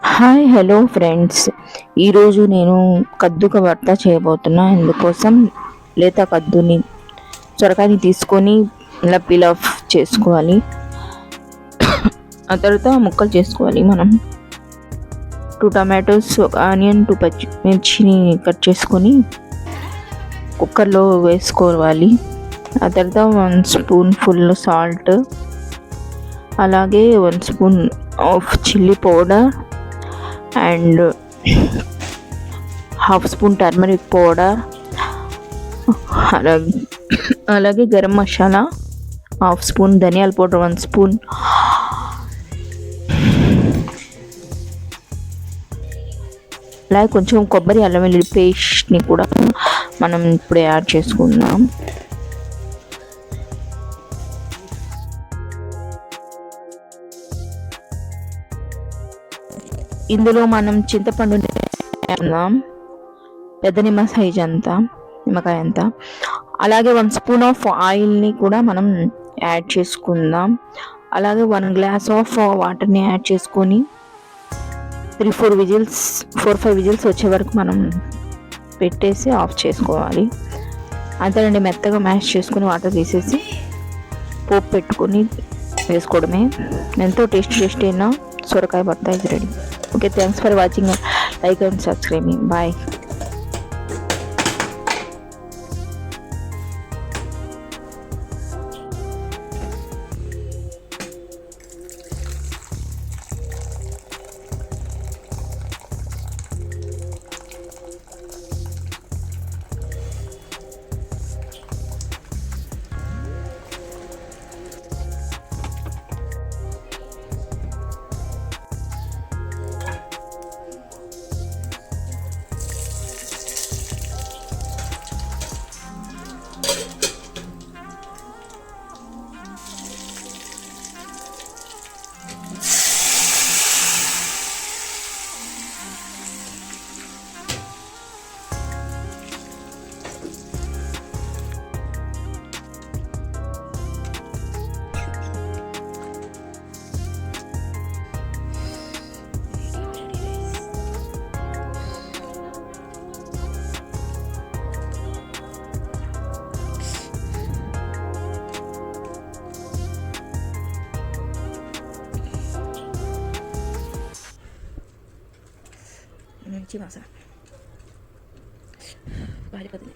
Hi hello friends. ఈరోజు నేను కద్దుక భర్త చేయబోతున్నా. ఇందుకోసం లేత కద్దుని సొరకాయని తీసుకొని ఇలా పీల్ ఆఫ్ చేసుకోవాలి. ఆ తర్వాత ముక్కలు చేసుకోవాలి. మనం 2 టమాటోస్, ఒక ఆనియన్, 2 పచ్చిమిర్చిని కట్ చేసుకొని కుక్కర్లో వేసుకోవాలి. ఆ తర్వాత 1 స్పూన్ ఫుల్ సాల్ట్, అలాగే 1 spoon of chilli powder and half spoon turmeric powder, అలాగే గరం మసాలా హాఫ్ స్పూన్, ధనియాల పౌడర్ 1 స్పూన్, అలాగే కొంచెం కొబ్బరి అల్లం వెల్లుల్లి పేస్ట్ని కూడా మనం ఇప్పుడు యాడ్ చేసుకుందాం. ఇందులో మనం చింతపండుని వేద్దాం, పెద్ద నిమ్మ సైజ్ అంతా, నిమ్మకాయ అంతా. అలాగే 1 స్పూన్ ఆఫ్ ఆయిల్ని కూడా మనం యాడ్ చేసుకుందాం. అలాగే 1 గ్లాస్ ఆఫ్ వాటర్ని యాడ్ చేసుకొని 4-5 విజిల్స్ వచ్చే వరకు మనం పెట్టేసి ఆఫ్ చేసుకోవాలి. అంతేనండి, మెత్తగా మ్యాష్ చేసుకుని వాటర్ తీసేసి పోపు పెట్టుకొని వేసుకోవడమే. ఎంతో టేస్టీ అయిన సొరకాయ భర్త is ready. Okay, thanks for watching. Like and subscribe me. Bye. మంచి వాసన పారిపోతుంది.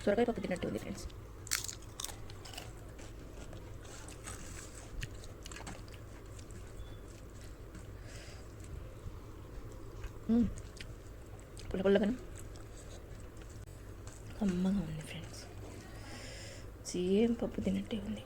సొరకాయ పప్పు తిన్నట్టు ఉంది ఫ్రెండ్స్. పుల్లగాను కమ్మగా ఉంది ఫ్రెండ్స్. సేమ్ పప్పు తిన్నట్టే ఉంది.